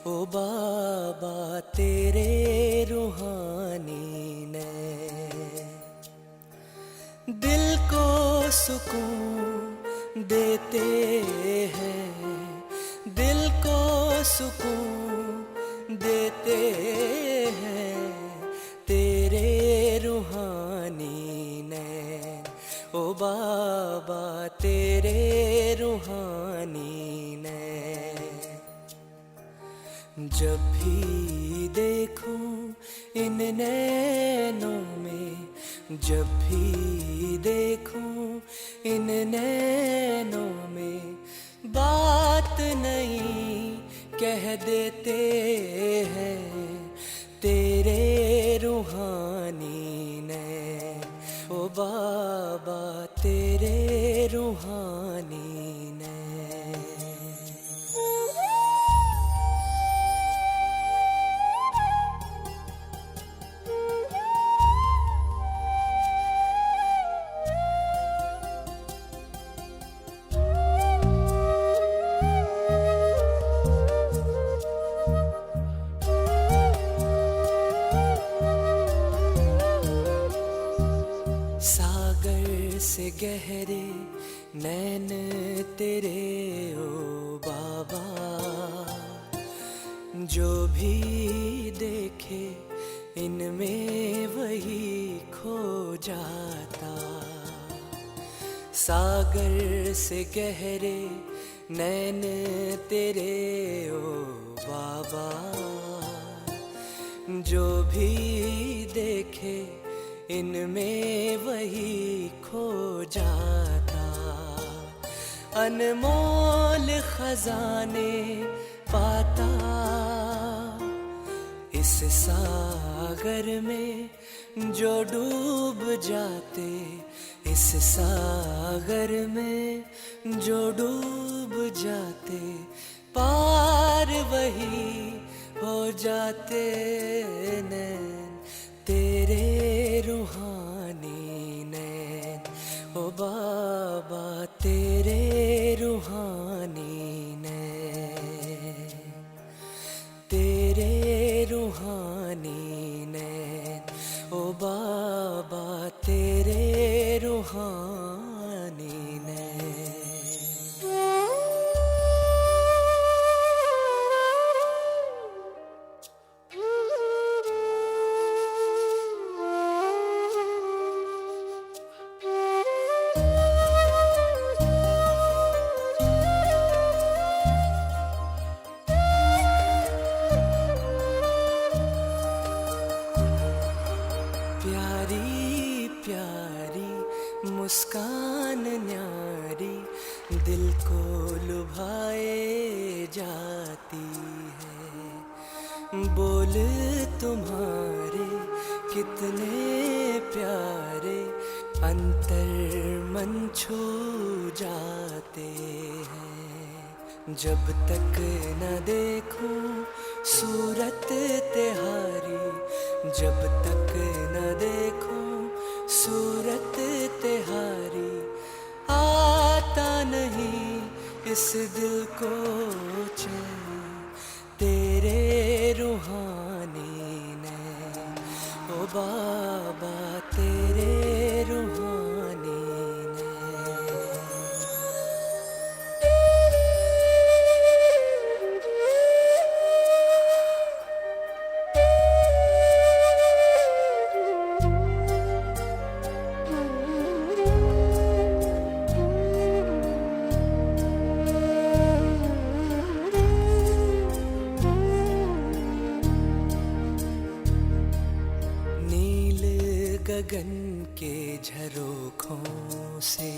ओ बाबा तेरे रूहानी ने दिल को सुकून देते हैं, दिल को सुकून देते हैं तेरे रूहानी ने। ओ बाबा तेरे रूहानी ने। जब भी देखूं इन नैनों में, जब भी देखूं इन नैनों में, बात नहीं कह देते हैं तेरे रूहानी ने। ओ बाबा तेरे रूहानी ने। सागर से गहरे नैन तेरे ओ बाबा, जो भी देखे इनमें वही खो जाता। सागर से गहरे नैन तेरे ओ बाबा, जो भी देखे इनमें वही खो जाता। अनमोल खजाने पाता इस सागर में जो डूब जाते, इस सागर में जो डूब जाते, पार वही हो जाते नैन तेरे रूहानी नैन। ओ बाबा तेरे रूहानी नैन, तेरे रूहानी नैन। ओ बाबा तेरे रूहानी नैन। प्यारी प्यारी मुस्कान न्यारी दिल को लुभाए जाती है। बोल तुम्हारे कितने प्यारे अंतर मन छू जाते हैं। जब तक न देखूं सूरत तिहारी, जब तक न देखूं सूरत तिहारी, आता नहीं इस दिल को चैन तेरे रूहानी ने। ओ बाबा तेरे रूहानी ने। गगन के झरोखों से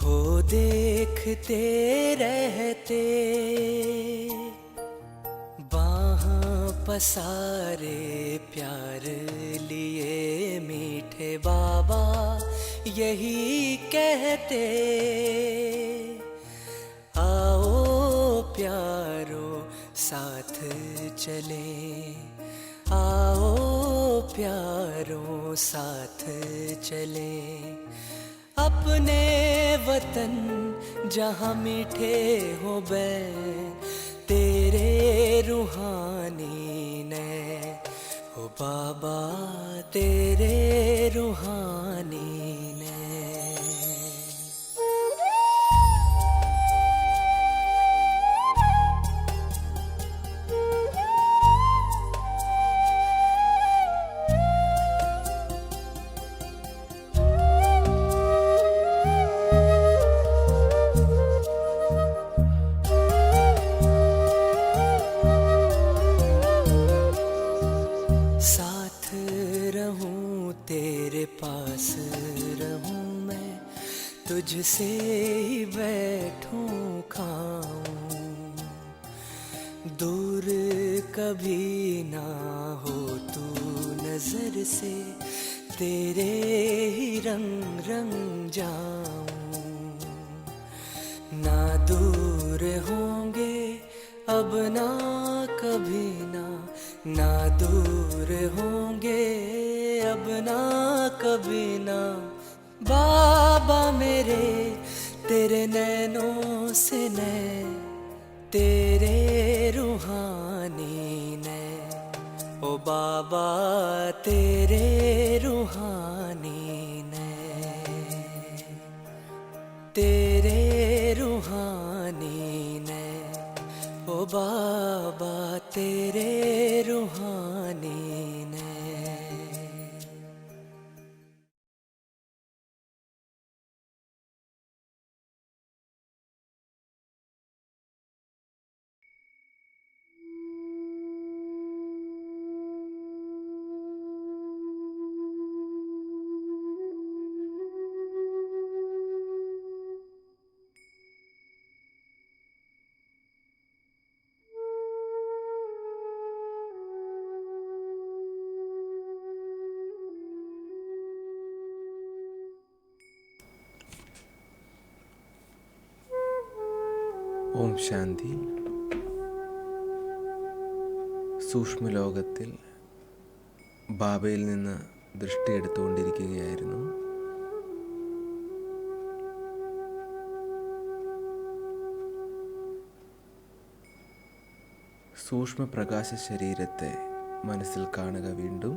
हो देखते रहते, बाहां पसारे प्यार लिए मीठे बाबा यही कहते। आओ प्यारो साथ चले, आओ प्यारों साथ चले, अपने वतन जहाँ मीठे हो बैन तेरे तुझसे ही बैठूं खाऊं, दूर कभी ना हो तू नजर से, तेरे ही रंग रंग जाऊं। ना दूर होंगे अब ना कभी ना, ना दूर होंगे अब ना कभी ना। बाबा मेरे तेरे नैनों से नैन, तेरे रूहानी नैन, ओ बाबा तेरे रूहानी नैन, तेरे रूहानी नैन, ओ बाबा तेरे रूहानी नैन। ഓം ശാന്തി. സൂക്ഷ്മലോകത്തിൽ ബാബയിൽ നിന്ന് ദൃഷ്ടിയെടുത്തുകൊണ്ടിരിക്കുകയായിരുന്നു. സൂക്ഷ്മപ്രകാശ ശരീരത്തെ മനസ്സിൽ കാണുക. വീണ്ടും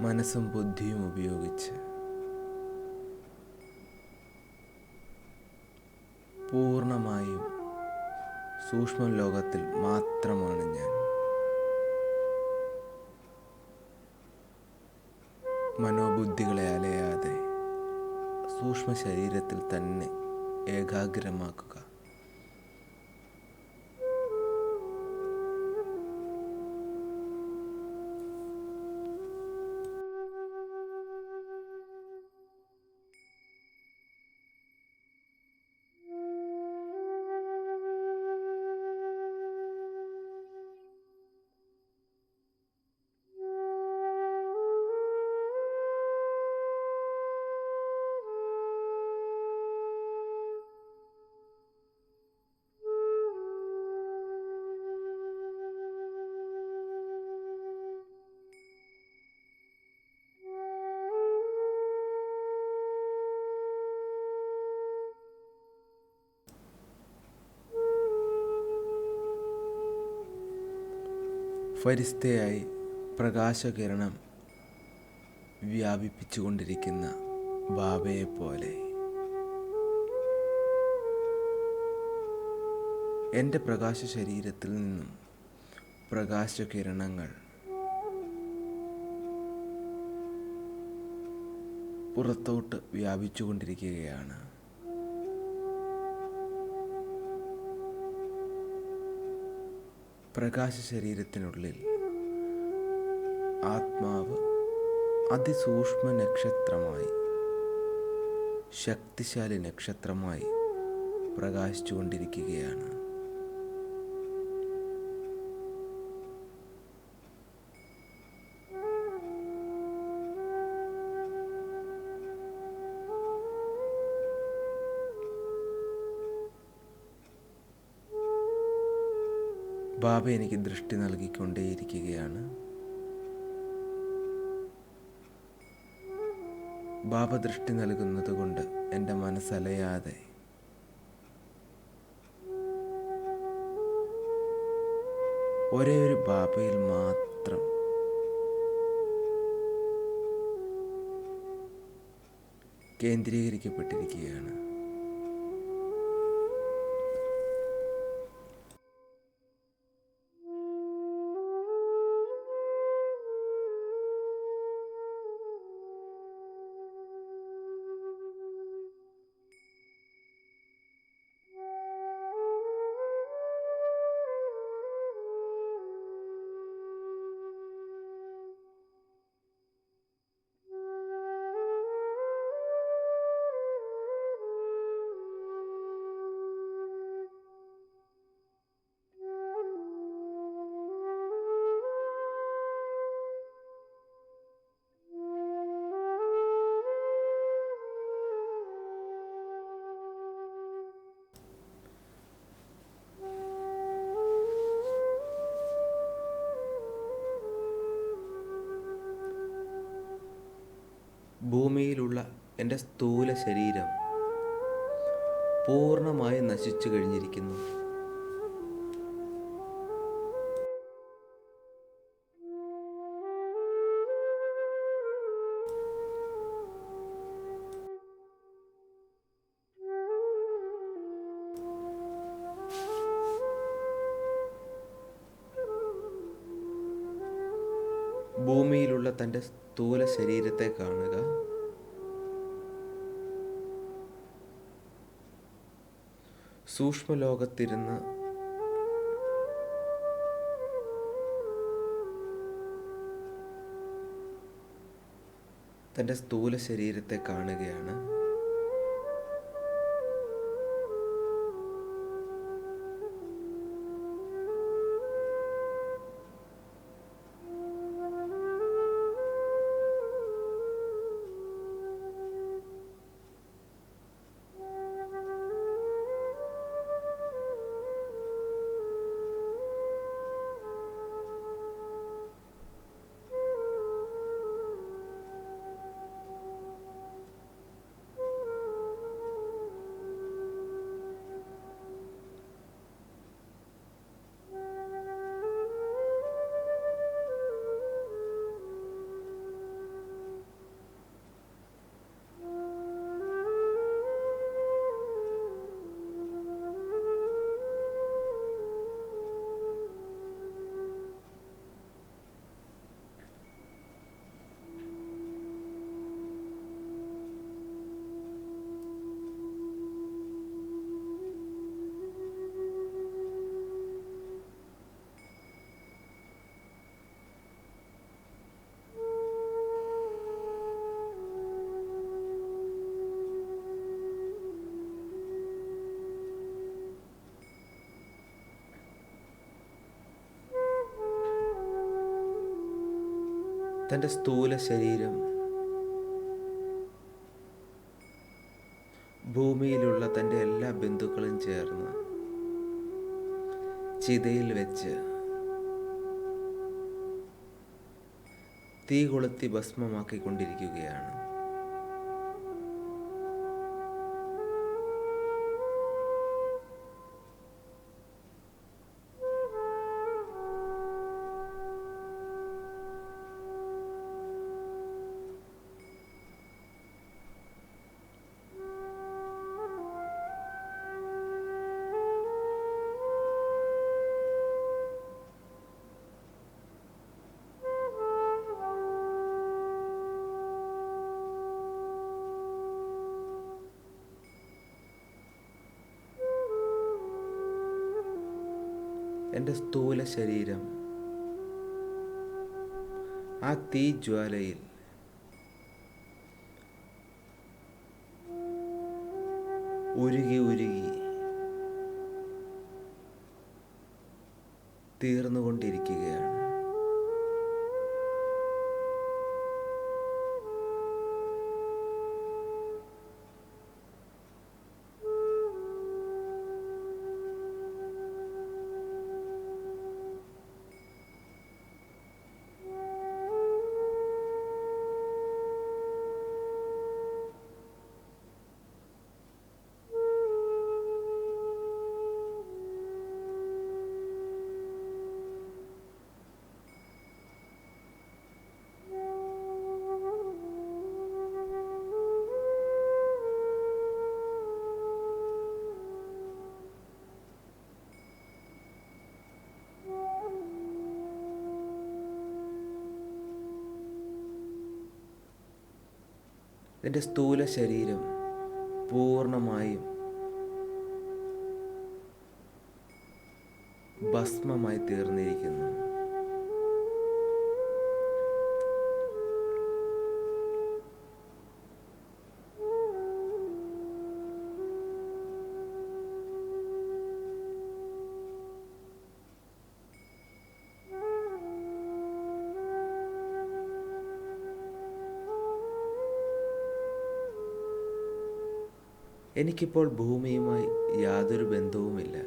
മനസ്സും ബുദ്ധിയും ഉപയോഗിച്ച് പൂർണ്ണമായും സൂക്ഷ്മ ലോകത്തിൽ മാത്രമാണ് ഞാൻ. മനോബുദ്ധികളെ അലയാതെ സൂക്ഷ്മ ശരീരത്തിൽ തന്നെ ഏകാഗ്രമാക്കുക. ഫരിസ്തയായി പ്രകാശകിരണം വ്യാപിപ്പിച്ചുകൊണ്ടിരിക്കുന്ന ബാബയെപ്പോലെ എൻ്റെ പ്രകാശ ശരീരത്തിൽ നിന്നും പ്രകാശകിരണങ്ങൾ പുറത്തോട്ട് വ്യാപിച്ചുകൊണ്ടിരിക്കുകയാണ്. പ്രകാശ ശരീരത്തിനുള്ളിൽ ആത്മാവ് അതിസൂക്ഷ്മ നക്ഷത്രമായി, ശക്തിശാലി നക്ഷത്രമായി പ്രകാശിച്ചുകൊണ്ടിരിക്കുകയാണ്. ബാബ എനിക്ക് ദൃഷ്ടി നൽകിക്കൊണ്ടേയിരിക്കുകയാണ്. ബാബ ദൃഷ്ടി നൽകുന്നത് കൊണ്ട് എൻ്റെ മനസ്സലയാതെ ഒരേ ഒരു ബാബയിൽ മാത്രം കേന്ദ്രീകരിക്കപ്പെട്ടിരിക്കുകയാണ്. ഭൂമിയിലുള്ള എൻ്റെ സ്ഥൂല ശരീരം പൂർണ്ണമായി നശിച്ചു കഴിഞ്ഞിരിക്കുന്നു. ഭൂമിയിലുള്ള തൻ്റെ സ്ഥൂല ശരീരത്തെ കാണുക. സൂക്ഷ്മലോകത്തിരുന്ന് തൻ്റെ സ്ഥൂല ശരീരത്തെ കാണുകയാണ്. തൻ്റെ സ്ഥൂല ശരീരം ഭൂമിയിലുള്ള തൻ്റെ എല്ലാ ബന്ധുക്കളും ചേർന്ന് ചിതയിൽ വെച്ച് തീ കൊളുത്തി ഭസ്മമാക്കിക്കൊണ്ടിരിക്കുകയാണ്. എൻ്റെ സ്ഥൂല ശരീരം ആ തീജ്വാലയിൽ ഉരുകി ഉരുകി തീർന്നുകൊണ്ടിരിക്കുകയാണ്. എൻ്റെ സ്ഥൂല ശരീരം പൂർണ്ണമായും ഭസ്മമായി തീർന്നിരിക്കുന്നു. എനിക്കിപ്പോൾ ഭൂമിയുമായി യാതൊരു ബന്ധവുമില്ല.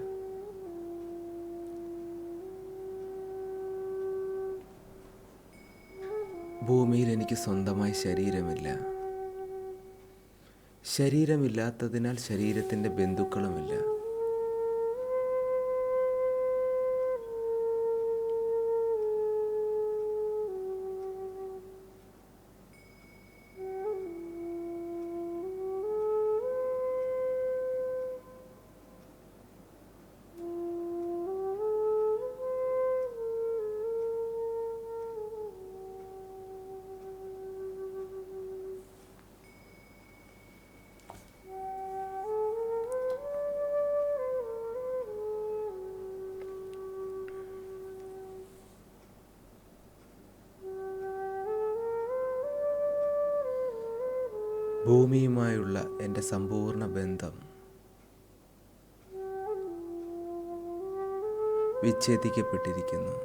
ഭൂമിയിൽ എനിക്ക് സ്വന്തമായി ശരീരമില്ല. ശരീരമില്ലാത്തതിനാൽ ശരീരത്തിൻ്റെ ബന്ധുക്കളുമില്ല. ഭൂമിയുമായുള്ള എൻ്റെ സമ്പൂർണ്ണ ബന്ധം വിച്ഛേദിക്കപ്പെട്ടിരിക്കുന്നു.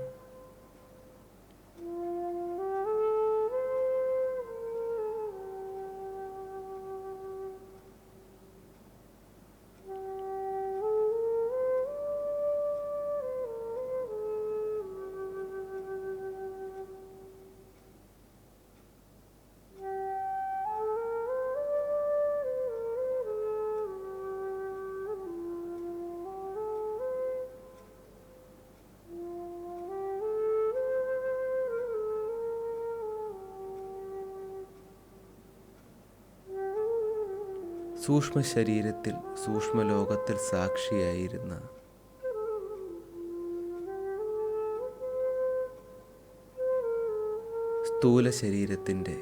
സൂക്ഷ്മ ശരീരത്തിൽ സൂക്ഷ്മലോകത്തിൽ സാക്ഷിയായിരുന്ന സ്ഥൂല ശരീരത്തിൻ്റെ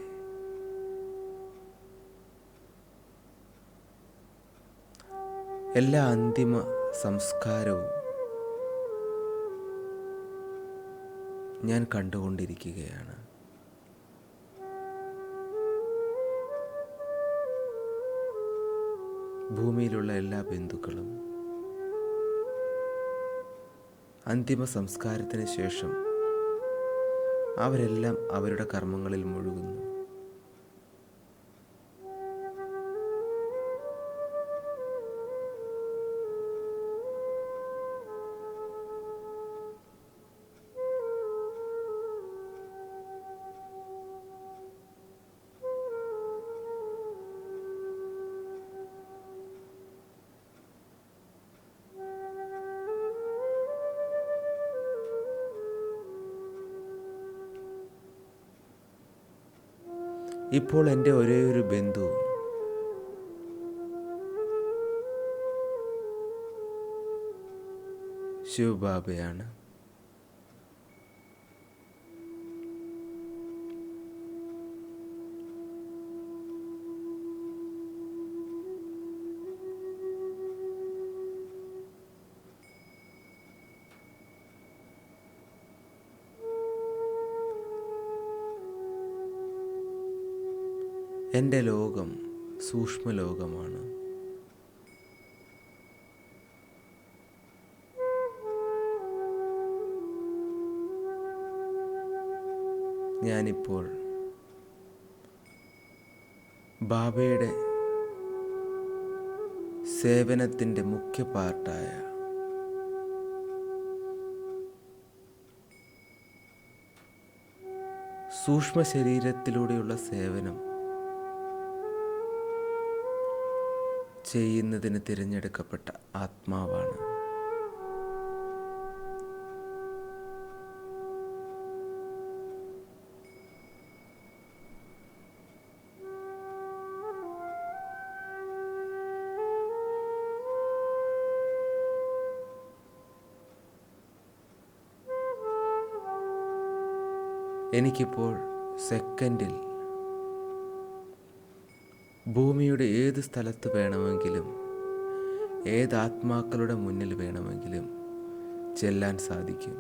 എല്ലാ അന്തിമ സംസ്കാരവും ഞാൻ കണ്ടുകൊണ്ടിരിക്കുകയാണ്. ഭൂമിയിലുള്ള എല്ലാ ബന്ധുക്കളും അന്തിമ സംസ്കാരത്തിന് ശേഷം അവരെല്ലാം അവരുടെ കർമ്മങ്ങളിൽ മുഴുകുന്നു. ഇപ്പോൾ എൻ്റെ ഒരേയൊരു ബന്ധു ശിവബാബയാണ്. എൻ്റെ ലോകം സൂക്ഷ്മലോകമാണ്. ഞാനിപ്പോൾ ബാബയുടെ സേവനത്തിൻ്റെ മുഖ്യ പാർട്ടായ സൂക്ഷ്മ ശരീരത്തിലൂടെയുള്ള സേവനം ചെയ്യുന്നതിന് തിരഞ്ഞെടുക്കപ്പെട്ട ആത്മാവാണ്. എനിക്കിപ്പോൾ സെക്കൻഡിൽ ഭൂമിയുടെ ഏത് സ്ഥലത്ത് വേണമെങ്കിലും ഏത് ആത്മാക്കളുടെ മുന്നിൽ വേണമെങ്കിലും ചെല്ലാൻ സാധിക്കും.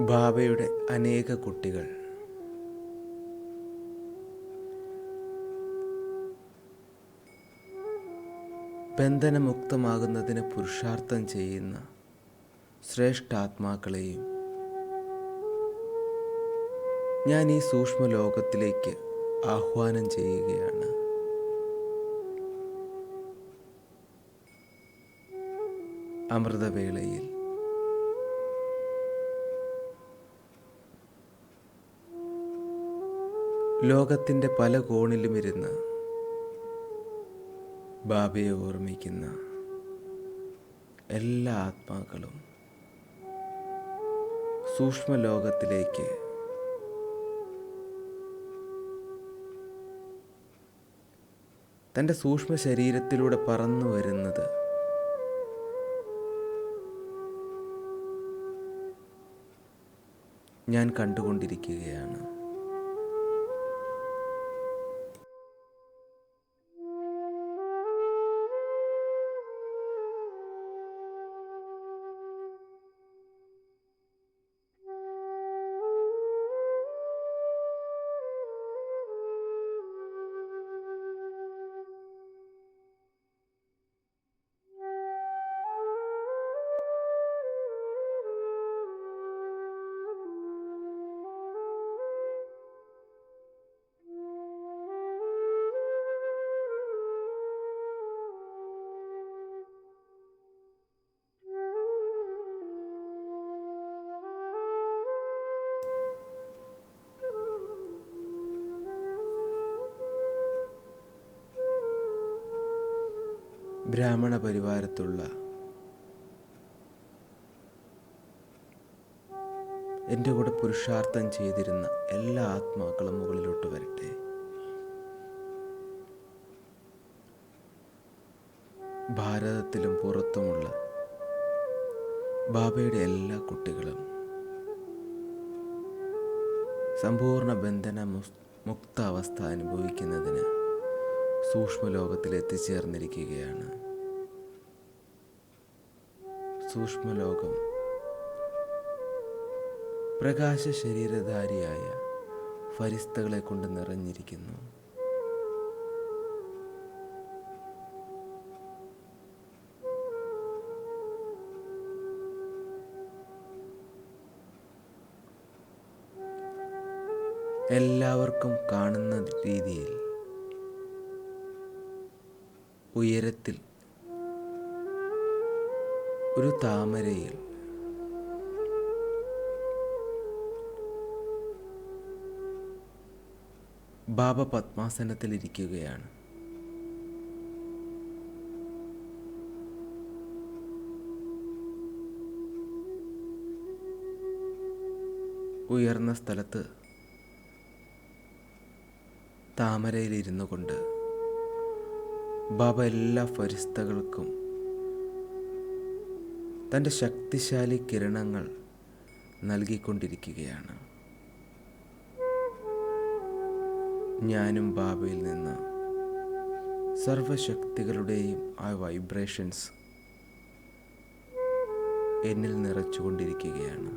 ബാബയുടെ അനേക കുട്ടികൾ ബന്ധനമുക്തമാകുന്നതിന് പുരുഷാർത്ഥം ചെയ്യുന്ന ശ്രേഷ്ഠാത്മാക്കളെയും ഞാൻ ഈ സൂക്ഷ്മ ലോകത്തിലേക്ക് ആഹ്വാനം ചെയ്യുകയാണ്. അമൃതവേളയിൽ ലോകത്തിൻ്റെ പല കോണിലുമിരുന്ന് ബാബയെ ഓർമ്മിക്കുന്ന എല്ലാ ആത്മാക്കളും സൂക്ഷ്മ ലോകത്തിലേക്ക് തൻ്റെ സൂക്ഷ്മ ശരീരത്തിലൂടെ പറന്നു വരുന്നത് ഞാൻ കണ്ടുകൊണ്ടിരിക്കുകയാണ്. ബ്രാഹ്മണ പരിവാരത്തുള്ള എൻ്റെ കൂടെ പുരുഷാർത്ഥം ചെയ്തിരുന്ന എല്ലാ ആത്മാക്കളും മുകളിലോട്ട് വരട്ടെ. ഭാരതത്തിലും പുറത്തുമുള്ള ബാബയുടെ എല്ലാ കുട്ടികളും സമ്പൂർണ്ണ ബന്ധന മുക്ത അവസ്ഥ അനുഭവിക്കുന്നതിന് സൂക്ഷ്മലോകത്തിൽ എത്തിച്ചേർന്നിരിക്കുകയാണ്. സൂക്ഷ്മലോകം പ്രകാശ ശരീരധാരിയായ ഫരിസ്തകളെ കൊണ്ട് നിറഞ്ഞിരിക്കുന്നു. എല്ലാവർക്കും കാണുന്ന രീതിയിൽ ഉയരത്തിൽ ഒരു താമരയിൽ ബാബ പത്മാസനത്തിലിരിക്കുകയാണ്. ഉയർന്ന സ്ഥലത്ത് താമരയിലിരുന്നു കൊണ്ട് ബാബ എല്ലാ ഫരിസ്തകൾക്കും തൻ്റെ ശക്തിശാലി കിരണങ്ങൾ നൽകിക്കൊണ്ടിരിക്കുകയാണ്. ഞാനും ബാബയിൽ നിന്ന് സർവശക്തികളുടെയും ആ വൈബ്രേഷൻസ് എന്നിൽ നിറച്ചുകൊണ്ടിരിക്കുകയാണ്.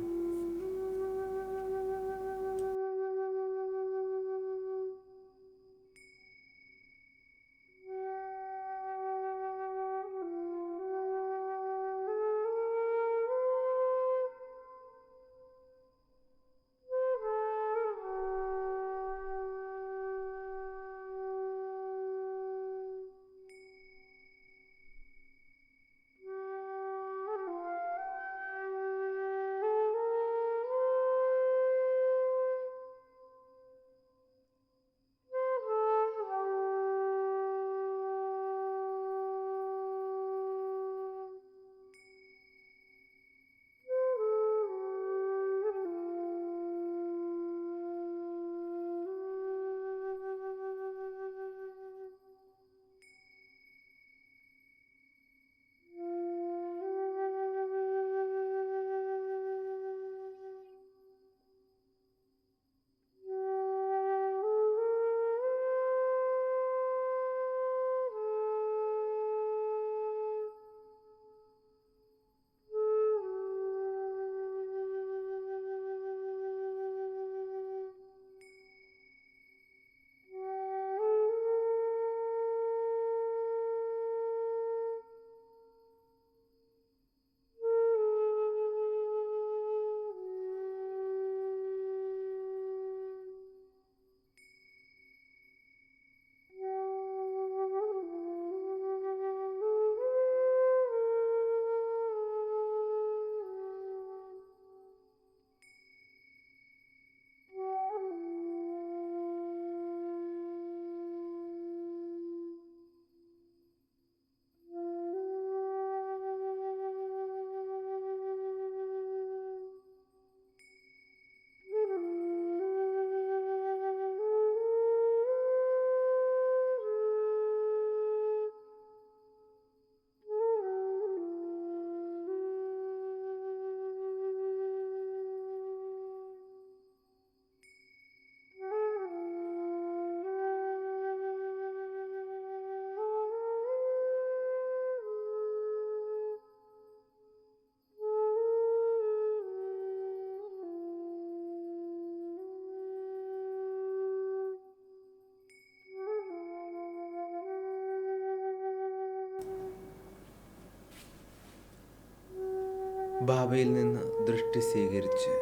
ബാബയിൽ നിന്ന് ദൃഷ്ടി സ്വീകരിച്ച്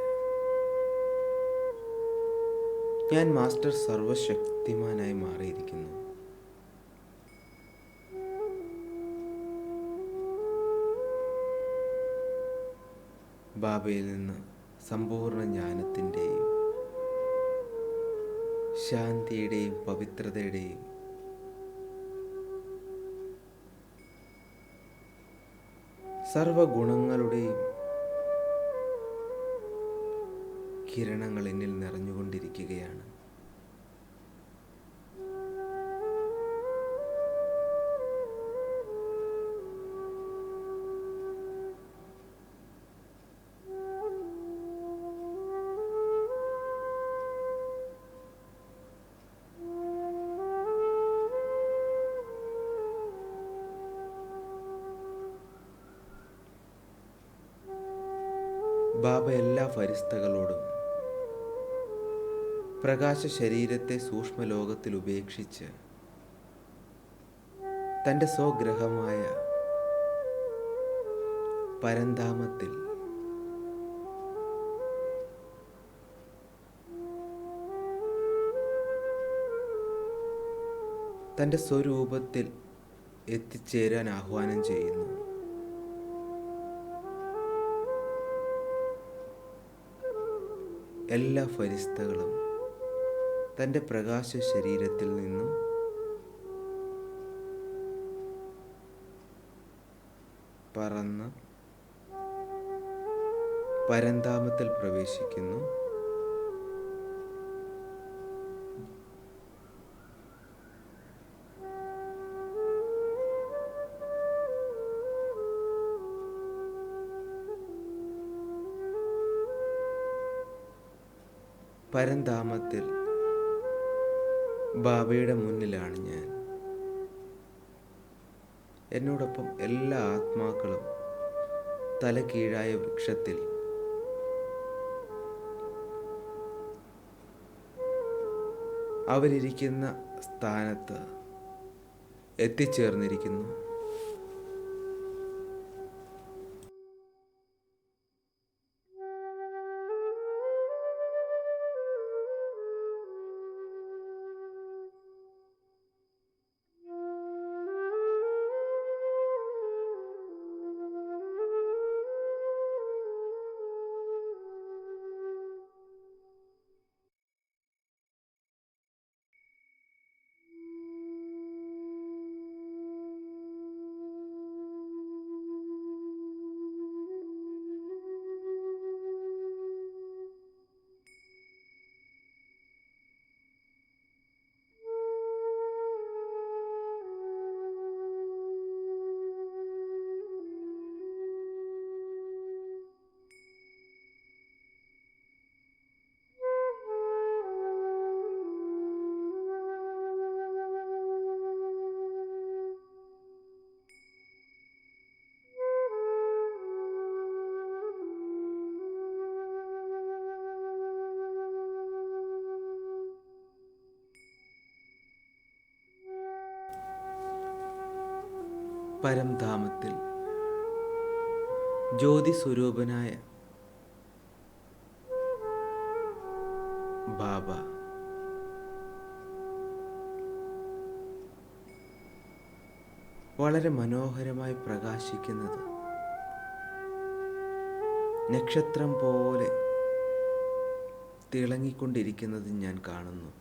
ഞാൻ മാസ്റ്റർ സർവശക്തിമാനായി മാറിയിരിക്കുന്നു. ബാബയിൽ നിന്ന് സമ്പൂർണ്ണ ജ്ഞാനത്തിൻ്റെയും ശാന്തിയുടെയും പവിത്രതയുടെയും സർവഗുണങ്ങളുടെയും കിരണങ്ങൾ എന്നിൽ നിറഞ്ഞുകൊണ്ടിരിക്കുകയാണ്. ബാബ എല്ലാ ഫരിസ്തകളോടും പ്രകാശ ശരീരത്തെ സൂക്ഷ്മലോകത്തിൽ ഉപേക്ഷിച്ച് തൻ്റെ സ്വഗ്രഹമായ പരന്ധാമത്തിൽ തൻ്റെ സ്വരൂപത്തിൽ എത്തിച്ചേരാൻ ആഹ്വാനം ചെയ്യുന്നു. എല്ലാ ഫരിസ്തകളും തൻ്റെ പ്രകാശ ശരീരത്തിൽ നിന്നും പറന്ന് പരന്ധാമത്തിൽ പ്രവേശിക്കുന്നു. പരന്ധാമത്തിൽ ബാബയുടെ മുന്നിലാണ് ഞാൻ. എന്നോടൊപ്പം എല്ലാ ആത്മാക്കളും തലകീഴായ വൃക്ഷത്തിൽ അവരിയ്ക്കുന്ന സ്ഥാനത്ത് എത്തിച്ചേർന്നിരിക്കുന്നു. പരംധാമത്തിൽ ജ്യോതി സ്വരൂപനായ ബാബ വളരെ മനോഹരമായി പ്രകാശിക്കുന്നത് നക്ഷത്രം പോലെ തിളങ്ങിക്കൊണ്ടിരിക്കുന്നത് ഞാൻ കാണുന്നു.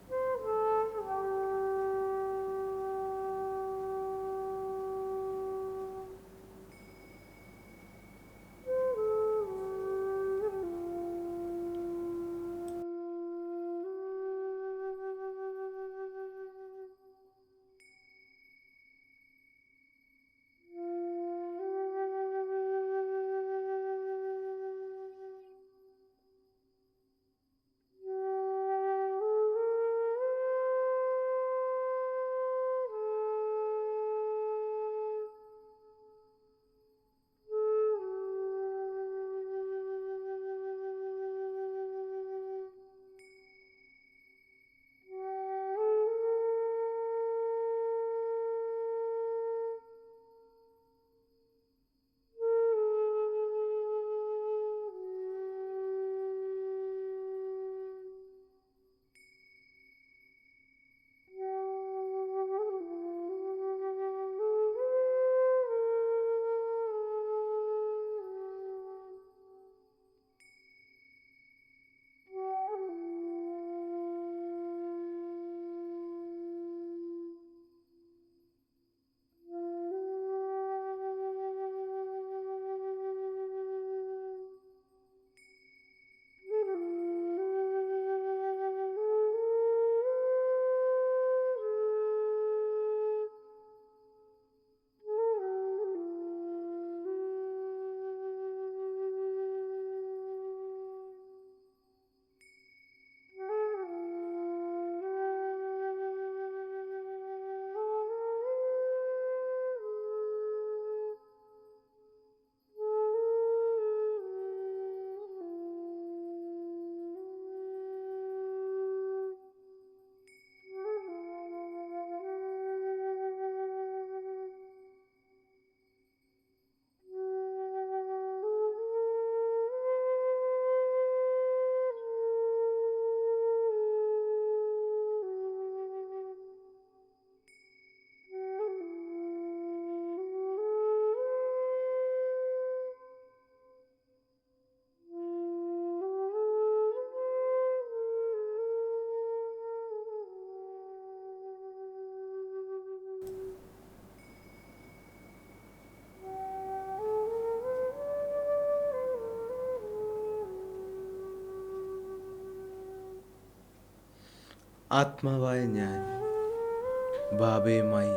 ആത്മാവായ ഞാൻ ബാബയുമായി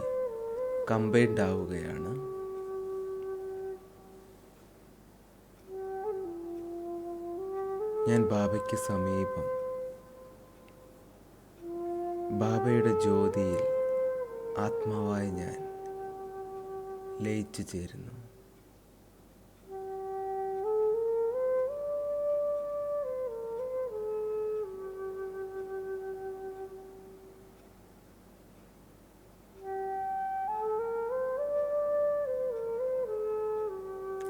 കമ്പൈൻഡ് ആവുകയാണ്. ഞാൻ ബാബയ്ക്ക് സമീപം ബാബയുടെ ജ്യോതിയിൽ ആത്മാവായ ഞാൻ ലയിച്ചു ചേരുന്നു.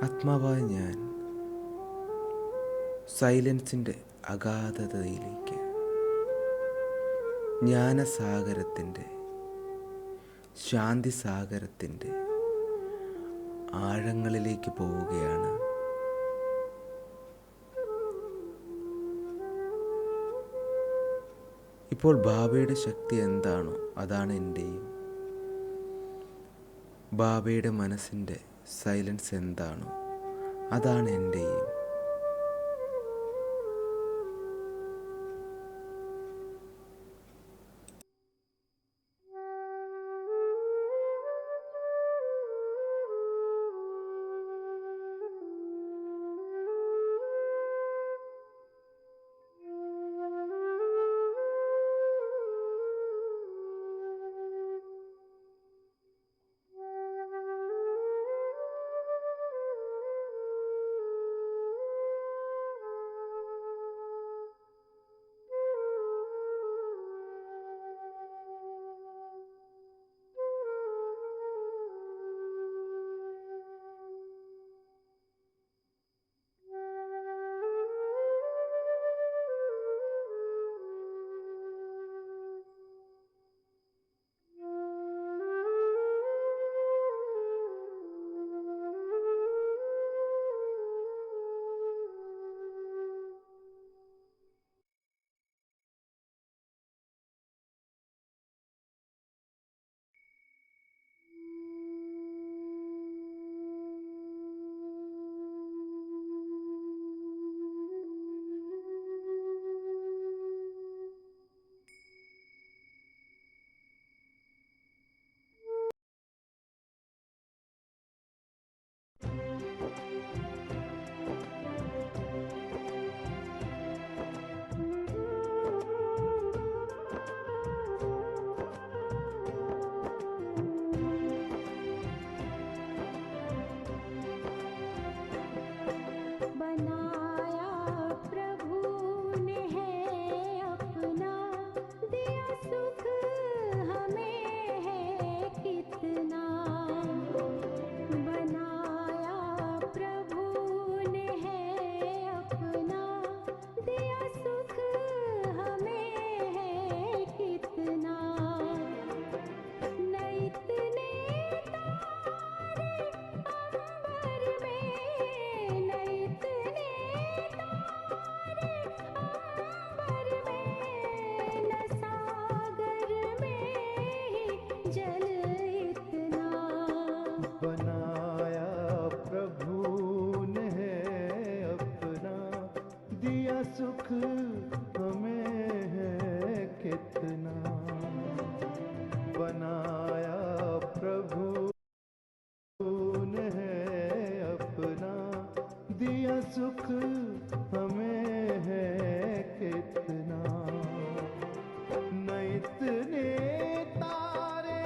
ആത്മാവായ ഞാൻ സൈലൻസിൻ്റെ അഗാധതയിലേക്ക്, ജ്ഞാനസാഗരത്തിൻ്റെ, ശാന്തിസാഗരത്തിൻ്റെ ആഴങ്ങളിലേക്ക് പോവുകയാണ്. ഇപ്പോൾ ബാബയുടെ ശക്തി എന്താണോ അതാണ് എൻ്റെയും. ബാബയുടെ മനസ്സിൻ്റെ സൈലൻസ് എന്താണോ അതാണ് എൻ്റെയും. सुख हमें है कितना, बनाया प्रभु ने है अपना, दिया सुख हमें है कितना। न इतने तारे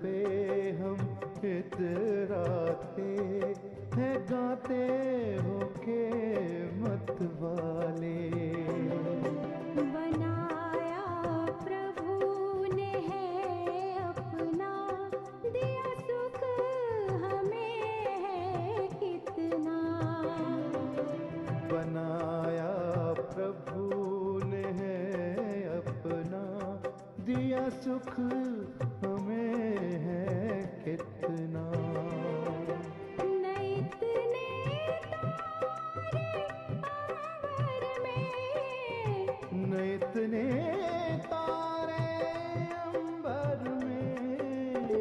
पे हम इतराते हैं, गाते हो के मत वाले। बनाया प्रभु ने है अपना, दिया सुख हमें है कितना। बनाया प्रभु ने है अपना, दिया सुख हमें है कितना। न इतने तारे अंबर में, न इतने तारे अंबर में,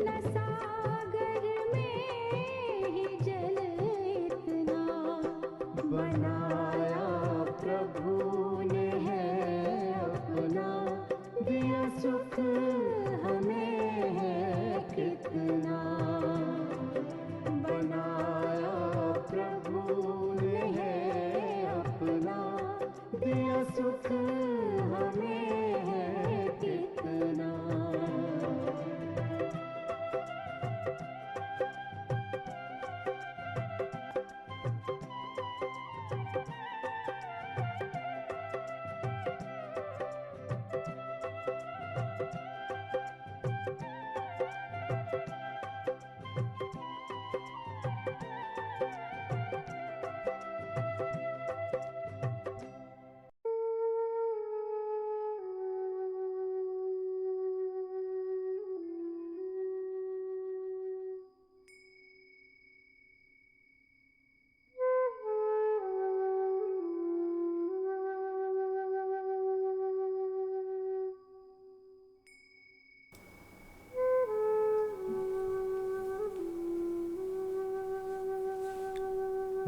न सागर में ही जल इतना। बनाया प्रभु ने है अपना, दिया सुख हमें है कितना। बनाया प्रभु ने है अपना, दिया सुख हमें है कितना।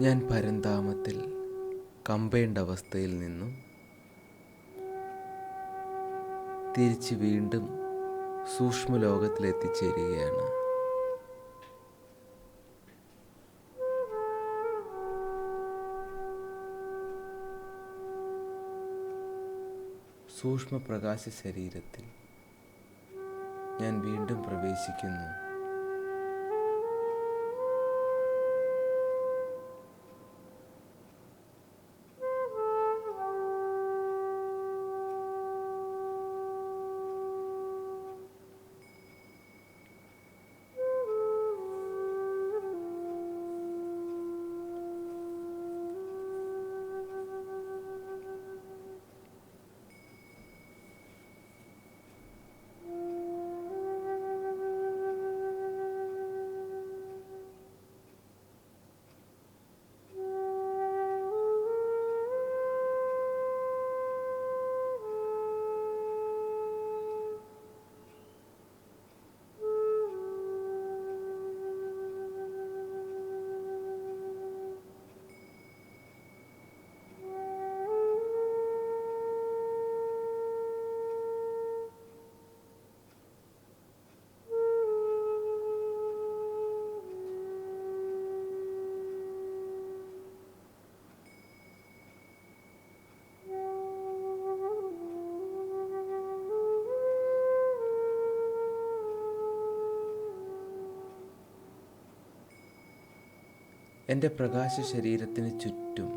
ഞാൻ പരന്താമത്തിൽ കമ്പേണ്ട അവസ്ഥയിൽ നിന്നും തിരിച്ച് വീണ്ടും സൂക്ഷ്മലോകത്തിലെത്തിച്ചേരുകയാണ്. സൂക്ഷ്മപ്രകാശ ശരീരത്തിൽ ഞാൻ വീണ്ടും പ്രവേശിക്കുന്നു. എൻ്റെ പ്രകാശ ശരീരത്തിന് ചുറ്റും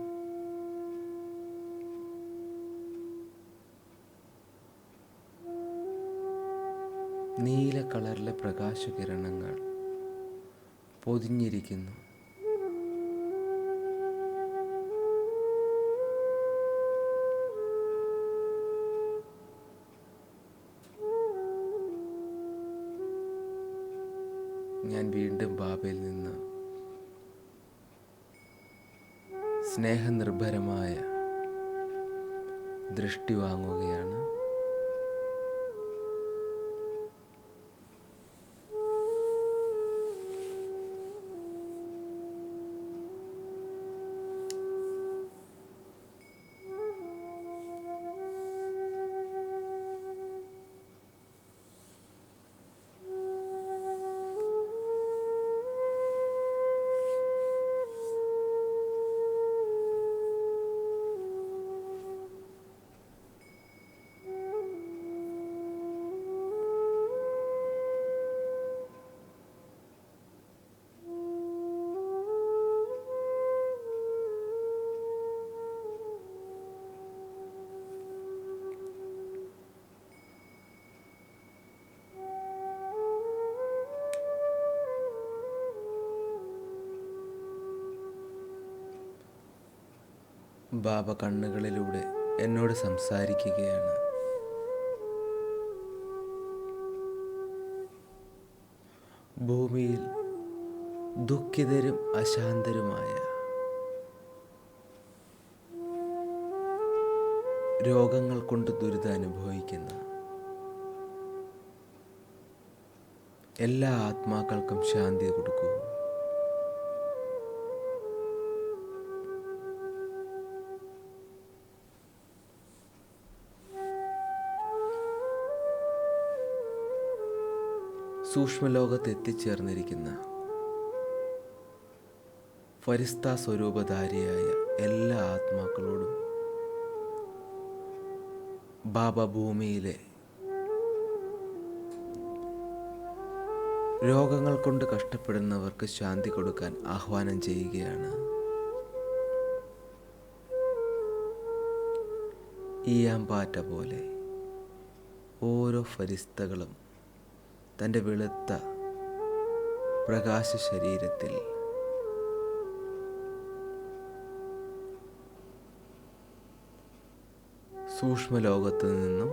നീല കളറിലെ പ്രകാശകിരണങ്ങൾ പൊതിഞ്ഞിരിക്കുന്നു. ഞാൻ വീണ്ടും ബാബയിൽ നിന്ന് സ്നേഹനിർഭരമായ ദൃഷ്ടി വാങ്ങുകയാണ്. ബാബ കണ്ണുകളിലൂടെ എന്നോട് സംസാരിക്കുകയാണ്. ഭൂമിയിൽ ദുഃഖിതരും അശാന്തരുമായ, രോഗങ്ങൾ കൊണ്ട് ദുരിതം അനുഭവിക്കുന്ന എല്ലാ ആത്മാക്കൾക്കും ശാന്തി കൊടുക്കൂ. സൂക്ഷ്മലോകത്ത് എത്തിച്ചേർന്നിരിക്കുന്ന ഫരിസ്ത സ്വരൂപധാരിയായ എല്ലാ ആത്മാക്കളോടും ബാബ ഭൂമിയിലെ രോഗങ്ങൾ കൊണ്ട് കഷ്ടപ്പെടുന്നവർക്ക് ശാന്തി കൊടുക്കാൻ ആഹ്വാനം ചെയ്യുകയാണ്. ഈയാമ്പാറ്റ പോലെ ഓരോ ഫരിസ്തകളും തൻ്റെ വെളുത്ത പ്രകാശ ശരീരത്തിൽ സൂക്ഷ്മലോകത്ത് നിന്നും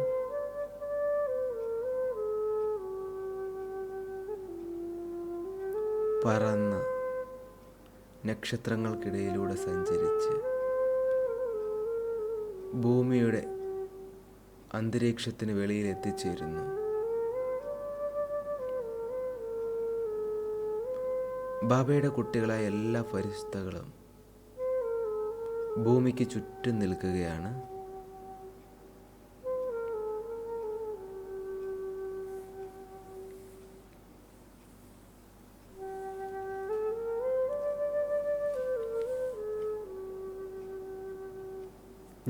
പറന്ന് നക്ഷത്രങ്ങൾക്കിടയിലൂടെ സഞ്ചരിച്ച് ഭൂമിയുടെ അന്തരീക്ഷത്തിന് വെളിയിൽ എത്തിച്ചേരുന്നു. ബാബയുടെ കുട്ടികളായ എല്ലാ ഫരിസ്തകളും ഭൂമിക്ക് ചുറ്റും നിൽക്കുകയാണ്.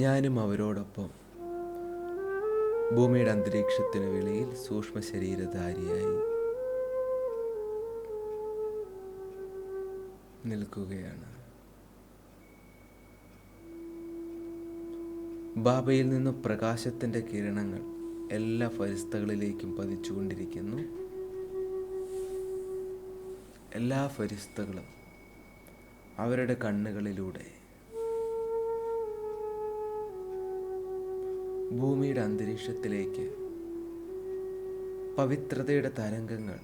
ഞാനും അവരോടൊപ്പം ഭൂമിയുടെ അന്തരീക്ഷത്തിന് വെളിയിൽ സൂക്ഷ്മ ശരീരധാരിയായി നിൽക്കുകയാണ്. ബാബയിൽ നിന്നും പ്രകാശത്തിൻ്റെ കിരണങ്ങൾ എല്ലാ ഫരിസ്തകളിലേക്കും പതിച്ചുകൊണ്ടിരിക്കുന്നു. എല്ലാ ഫരിസ്തകളും അവരുടെ കണ്ണുകളിലൂടെ ഭൂമിയുടെ അന്തരീക്ഷത്തിലേക്ക് പവിത്രതയുടെ തരംഗങ്ങൾ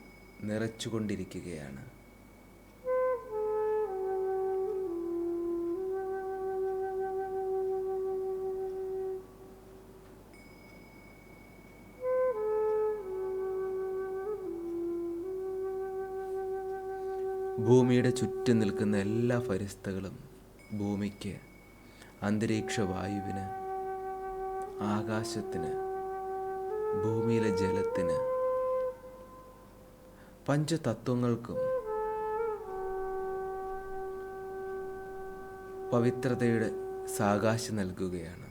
നിറച്ചുകൊണ്ടിരിക്കുകയാണ്. ഭൂമിയുടെ ചുറ്റും നിൽക്കുന്ന എല്ലാ ഫരിസ്തകളും ഭൂമിക്ക്, അന്തരീക്ഷ വായുവിന്, ആകാശത്തിന്, ഭൂമിയിലെ ജലത്തിന്, പഞ്ചതത്വങ്ങൾക്കും പവിത്രതയുടെ സാകാശം നൽകുകയാണ്.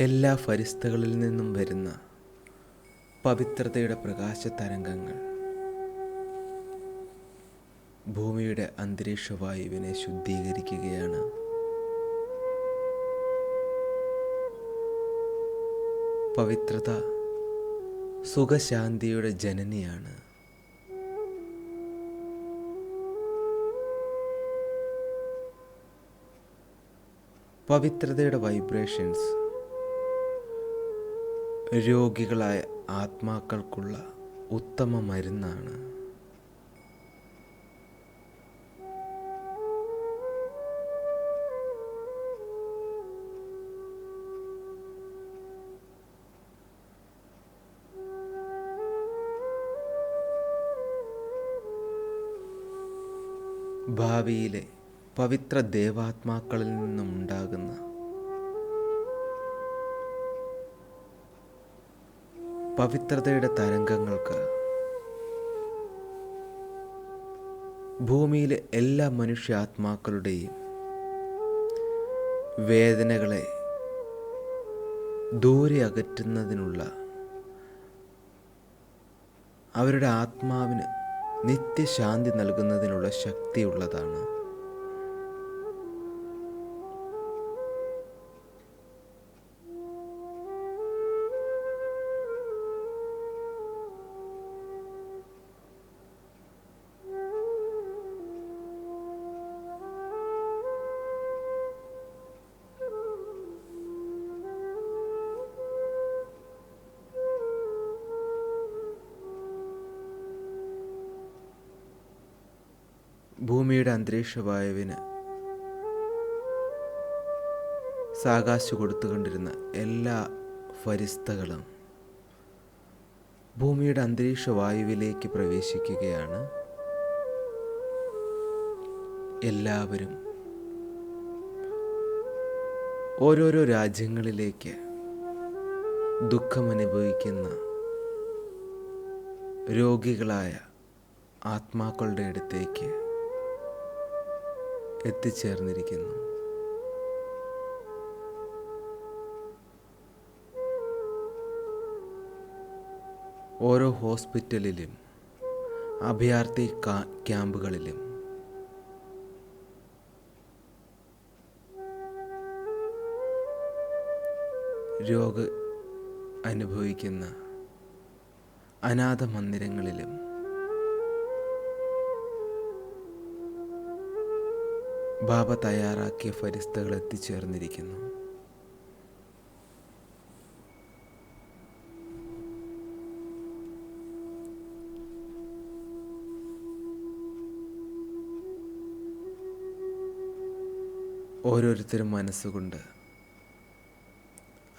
എല്ലാ ഫരിസ്തകളിൽ നിന്നും വരുന്ന പവിത്രതയുടെ പ്രകാശ തരംഗങ്ങൾ ഭൂമിയുടെ അന്തരീക്ഷവായുവിനെ ശുദ്ധീകരിക്കുകയാണ്. പവിത്രത സുഖശാന്തിയുടെ ജനനിയാണ്. പവിത്രതയുടെ വൈബ്രേഷൻസ് രോഗികളായ ആത്മാക്കൾക്കുള്ള ഉത്തമ മരുന്നാണ്. ഭാവിയിലെ പവിത്ര ദേവാത്മാക്കളിൽ നിന്നുമുണ്ടാകുന്ന പവിത്രതയുടെ തരംഗങ്ങൾക്ക് ഭൂമിയിലെ എല്ലാ മനുഷ്യാത്മാക്കളുടെയും വേദനകളെ ദൂരെ അകറ്റുന്നതിനുള്ള, അവരുടെ ആത്മാവിന് നിത്യശാന്തി നൽകുന്നതിനുള്ള ശക്തിയുള്ളതാണ്. ഭൂമിയുടെ അന്തരീക്ഷവായുവിന് സാകാശ് കൊടുത്തുകൊണ്ടിരുന്ന എല്ലാ ഫരിസ്തകളും ഭൂമിയുടെ അന്തരീക്ഷവായുവിലേക്ക് പ്രവേശിക്കുകയാണ്. എല്ലാവരും ഓരോരോ രാജ്യങ്ങളിലേക്ക് ദുഃഖമനുഭവിക്കുന്ന രോഗികളായ ആത്മാക്കളുടെ അടുത്തേക്ക് എത്തിച്ചേർന്നിരിക്കുന്നു. ഓരോ ഹോസ്പിറ്റലിലും അഭയാർത്ഥി ക്യാമ്പുകളിലും രോഗം അനുഭവിക്കുന്ന അനാഥ മന്ദിരങ്ങളിലും ബാബ തയ്യാറാക്കിയ ഫരിസ്തകൾ എത്തിച്ചേർന്നിരിക്കുന്നു. ഓരോരുത്തരും മനസ്സുകൊണ്ട്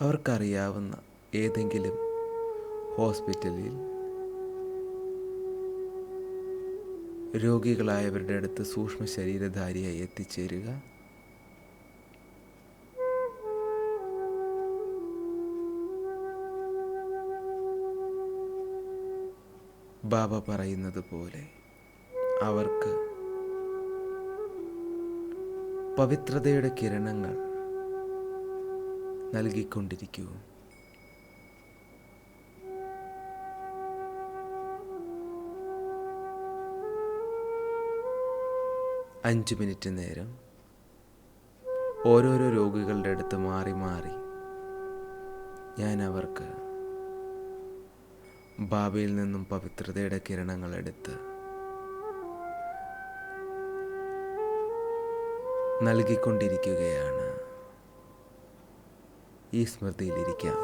അവർക്കറിയാവുന്ന ഏതെങ്കിലും ഹോസ്പിറ്റലിൽ രോഗികളായവരുടെ അടുത്ത് സൂക്ഷ്മ ശരീരധാരിയായി എത്തിച്ചേരുക. ബാബ പറയുന്നത് പോലെ അവർക്ക് പവിത്രതയുടെ കിരണങ്ങൾ നൽകിക്കൊണ്ടിരിക്കൂ. 5 മിനിറ്റ് നേരം ഓരോരോ രോഗികളുടെ അടുത്ത് മാറി മാറി ഞാൻ അവർക്ക് ബാബയിൽ നിന്നും പവിത്രതയുടെ കിരണങ്ങൾ എടുത്ത് നൽകിക്കൊണ്ടിരിക്കുകയാണ്. ഈ സ്മൃതിയിലിരിക്കാം.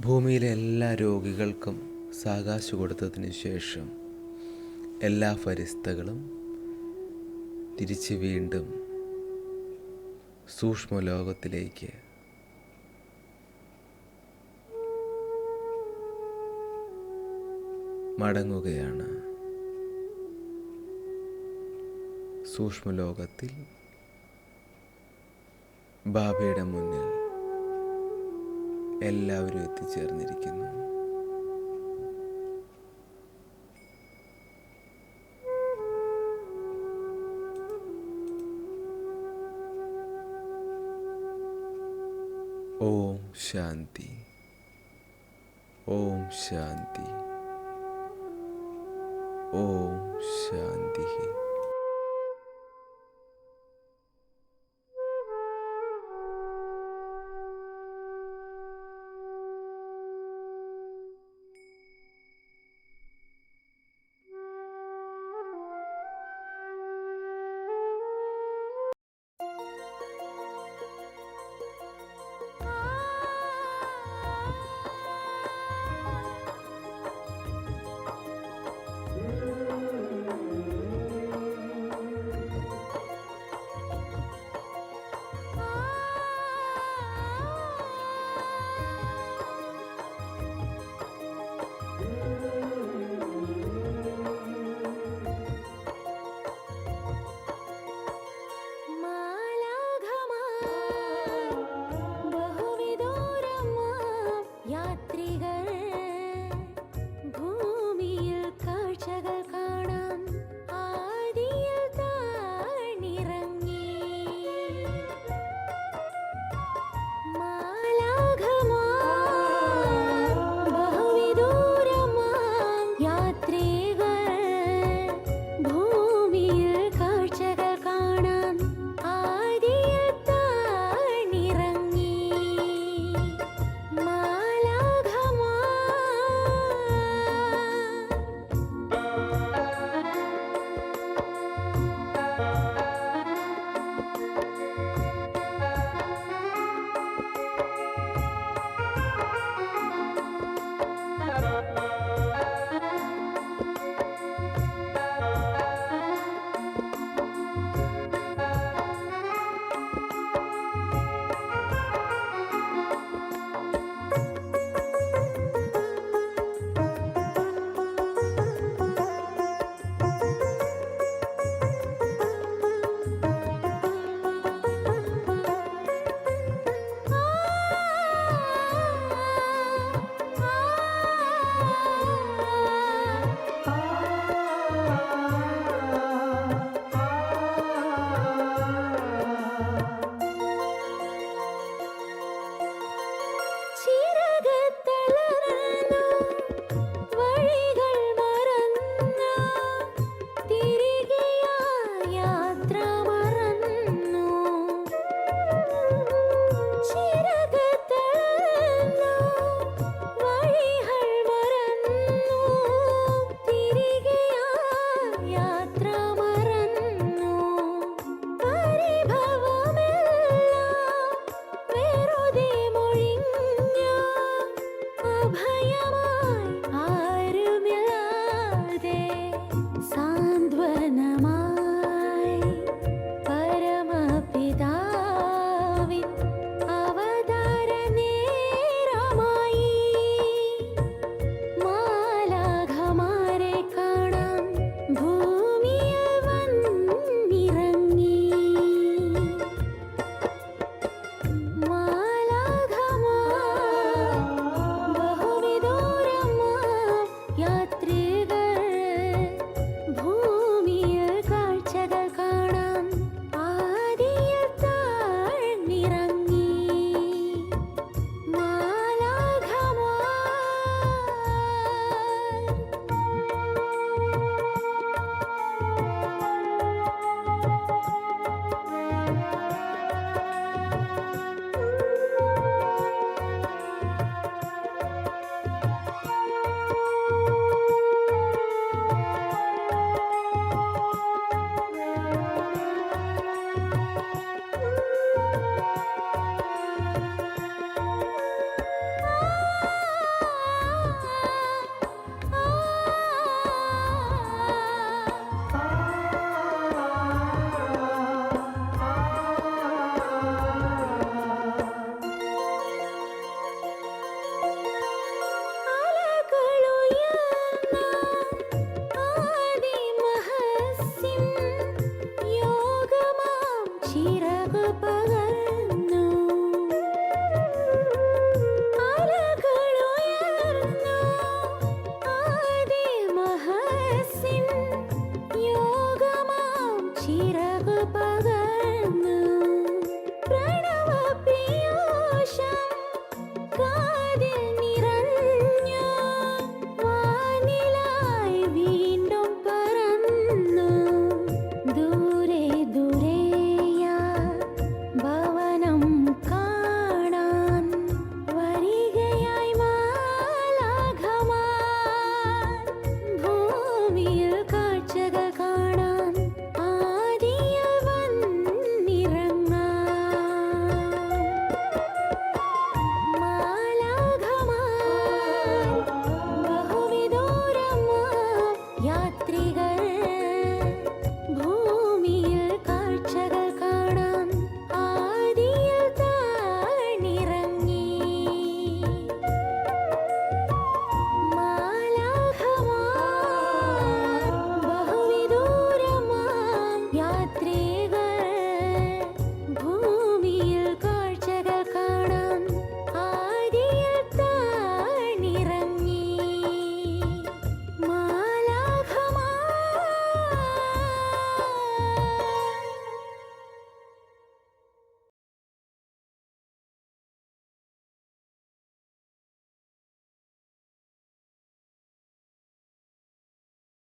ഭൂമിയിലെ എല്ലാ രോഗികൾക്കും സാകാശ് കൊടുത്തതിന് ശേഷം എല്ലാ ഫരിസ്തകളും തിരിച്ച് വീണ്ടും സൂക്ഷ്മലോകത്തിലേക്ക് മടങ്ങുകയാണ്. സൂക്ഷ്മലോകത്തിൽ ബാബയുടെ മുന്നിൽ എല്ലാവരും എത്തിച്ചേർന്നിരിക്കുന്നു. ഓം ശാന്തി, ഓം ശാന്തി, ഓം ശാന്തി.